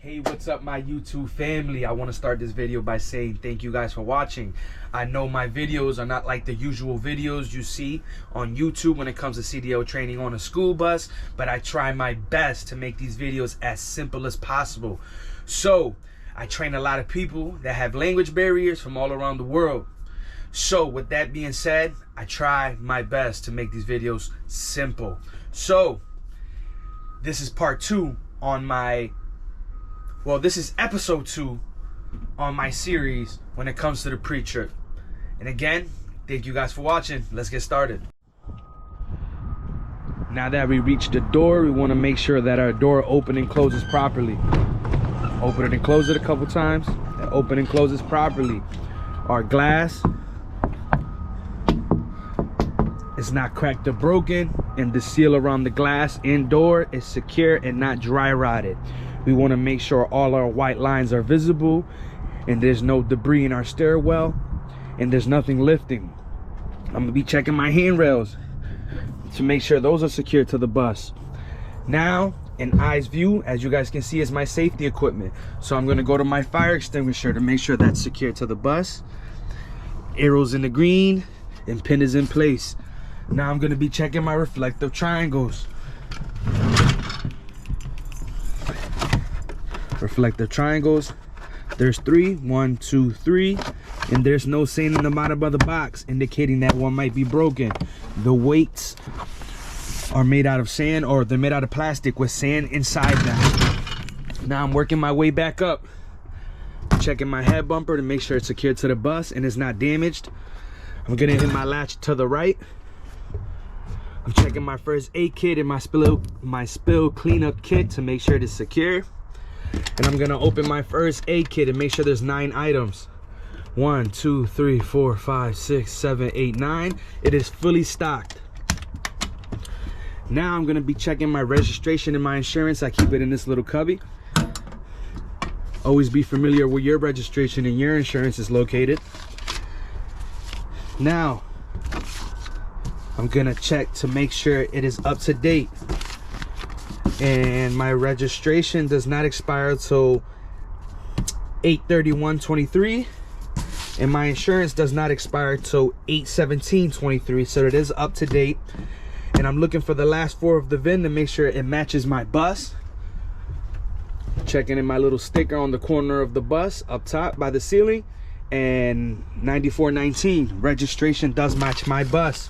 Hey, what's up, my YouTube family? I want to start this video by saying thank you guys for watching. I know my videos are not like the usual videos you see on YouTube when it comes to CDL training on a school bus, but I try my best to make these videos as simple as possible. So I train a lot of people that have language barriers from all around the world. So with that being said, I try my best to make these videos simple. So this is part 2 on my this is episode 2 on my series when it comes to the pre-trip. And again, thank you guys for watching. Let's get started. Now that we reached the door, we want to make sure that our door open and closes properly. Open it and close it a couple times. Open and closes properly. Our glass is not cracked or broken, and the seal around the glass and door is secure and not dry rotted. We want to make sure all our white lines are visible and there's no debris in our stairwell and there's nothing lifting. I'm going to be checking my handrails to make sure those are secure to the bus. Now, in eyes view, as you guys can see, is my safety equipment. So I'm going to go to my fire extinguisher to make sure that's secure to the bus. Arrows in the green and pin is in place. Now I'm going to be checking my reflective triangles. Reflective triangles, there's 3, 1, 2, 3, and there's no saying in the bottom of the box indicating that one might be broken. The weights are made out of sand, or they're made out of plastic with sand inside them. Now I'm working my way back up, checking my head bumper to make sure it's secured to the bus and it's not damaged. I'm gonna hit my latch to the right. I'm checking my first aid kit and my spill cleanup kit to make sure it is secure. And I'm gonna open my first aid kit and make sure there's 9 items. 1, 2, 3, 4, 5, 6, 7, 8, 9. It is fully stocked. Now I'm gonna be checking my registration and my insurance. I keep it in this little cubby. Always be familiar where your registration and your insurance is located. Now I'm gonna check to make sure it is up to date. And my registration does not expire till 8/31/23, and my insurance does not expire till 8/17/23, so it is up to date. And I'm looking for the last 4 of the VIN to make sure it matches my bus. Checking in my little sticker on the corner of the bus up top by the ceiling, and 9419 registration does match my bus.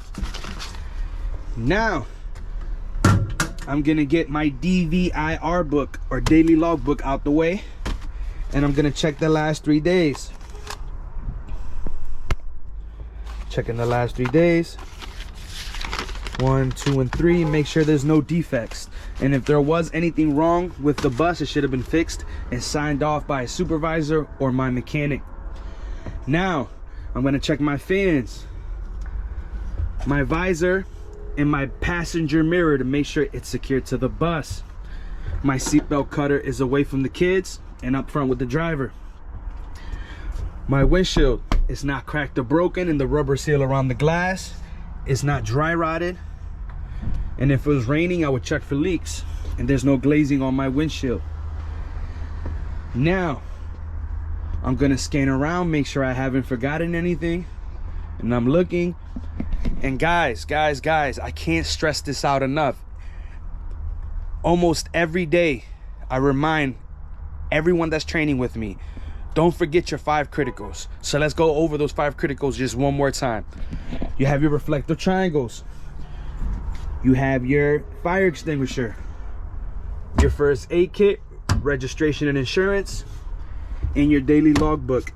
Now I'm gonna get my DVIR book, or daily log book, out the way, and I'm gonna check the last 3 days. Checking the last 3 days. 1, 2, and 3. Make sure there's no defects, and if there was anything wrong with the bus, it should have been fixed and signed off by a supervisor or my mechanic. Now I'm gonna check my fans, my visor, and my passenger mirror to make sure it's secured to the bus. My seatbelt cutter is away from the kids and up front with the driver. My windshield is not cracked or broken, and the rubber seal around the glass is not dry rotted. And if it was raining, I would check for leaks, and there's no glazing on my windshield. Now I'm gonna scan around, make sure I haven't forgotten anything, and I'm looking. And guys, I can't stress this out enough. Almost every day, I remind everyone that's training with me, don't forget your 5 criticals. So let's go over those 5 criticals just one more time. You have your reflective triangles. You have your fire extinguisher, your first aid kit, registration and insurance, and your daily logbook.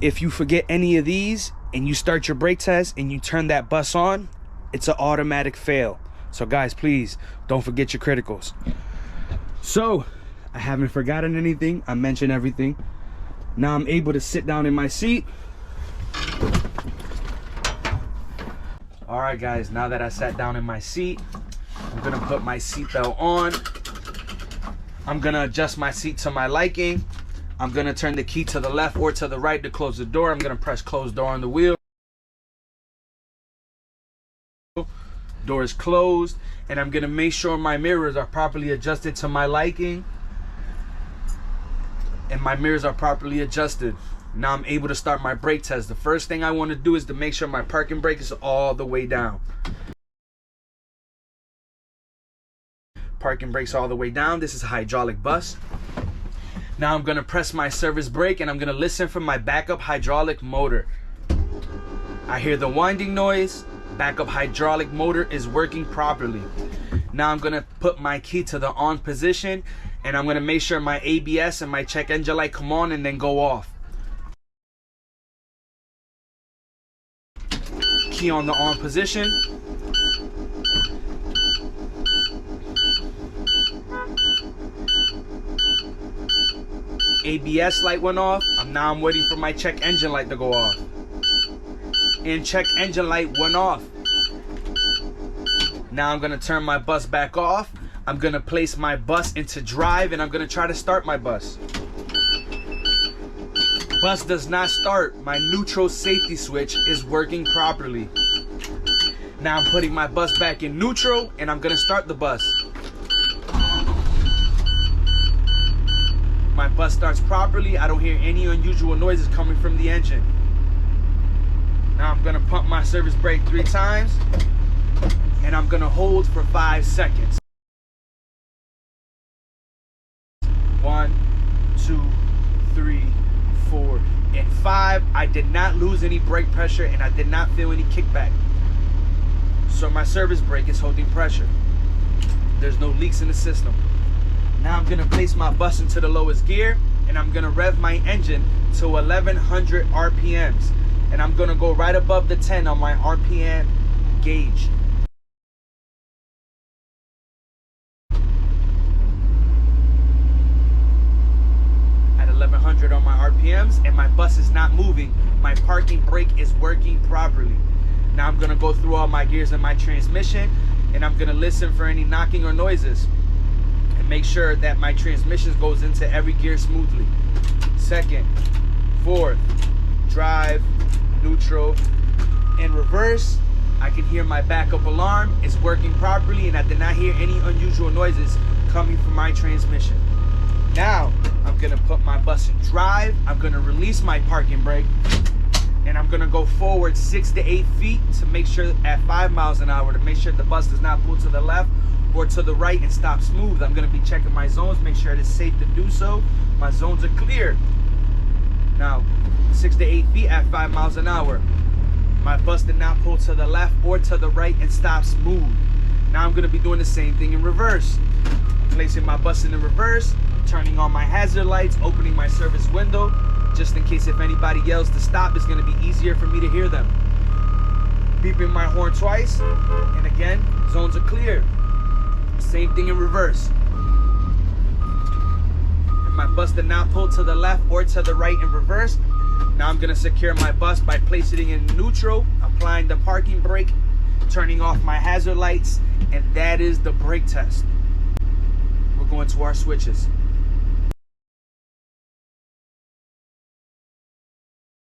If you forget any of these and you start your brake test and you turn that bus on, it's an automatic fail. So guys, please don't forget your criticals. So I haven't forgotten anything. I mentioned everything. Now I'm able to sit down in my seat. All right guys, now that I sat down in my seat, I'm gonna put my seatbelt on. I'm gonna adjust my seat to my liking. I'm gonna turn the key to the left or to the right to close the door. I'm gonna press close door on the wheel. Door is closed, and I'm gonna make sure my mirrors are properly adjusted to my liking. and my mirrors are properly adjusted. Now I'm able to start my brake test. The first thing I want to do is to make sure my parking brake is all the way down. Parking brakes all the way down. This is a hydraulic bus. Now I'm going to press my service brake and I'm going to listen for my backup hydraulic motor. I hear the winding noise. Backup hydraulic motor is working properly. Now I'm going to put my key to the on position and I'm going to make sure my ABS and my check engine light come on and then go off. Key on the on position. ABS light went off. Now I'm waiting for my check engine light to go off. And check engine light went off. Now I'm gonna turn my bus back off. I'm gonna place my bus into drive and I'm gonna try to start my bus. Bus does not start. My neutral safety switch is working properly. Now I'm putting my bus back in neutral and I'm gonna start the bus. My bus starts properly. I don't hear any unusual noises coming from the engine. Now I'm gonna pump my service brake 3 times and I'm gonna hold for 5 seconds. 1, 2, 3, 4, and 5. I did not lose any brake pressure and I did not feel any kickback. So my service brake is holding pressure. There's no leaks in the system. Now I'm gonna place my bus into the lowest gear and I'm gonna rev my engine to 1100 RPMs. And I'm gonna go right above the 10 on my RPM gauge. At 1100 on my RPMs and my bus is not moving. My parking brake is working properly. Now I'm gonna go through all my gears in my transmission and I'm gonna listen for any knocking or noises and make sure that my transmission goes into every gear smoothly. Second, fourth, drive, neutral, and reverse. I can hear my backup alarm is working properly and I did not hear any unusual noises coming from my transmission. Now I'm gonna put my bus in drive. I'm gonna release my parking brake and I'm gonna go forward 6 to 8 feet to make sure at 5 miles an hour to make sure the bus does not pull to the left or to the right and stop smooth. I'm gonna be checking my zones, make sure it is safe to do so. My zones are clear. Now 6 to 8 feet at 5 miles an hour. My bus did not pull to the left or to the right and stop smooth. Now I'm gonna be doing the same thing in reverse. I'm placing my bus in the reverse, turning on my hazard lights, opening my service window, just in case if anybody yells to stop, it's gonna be easier for me to hear them. Beeping my horn twice, and again, zones are clear. Same thing in reverse. If my bus did not pull to the left or to the right in reverse, now I'm gonna secure my bus by placing it in neutral, applying the parking brake, turning off my hazard lights, and that is the brake test. We're going to our switches.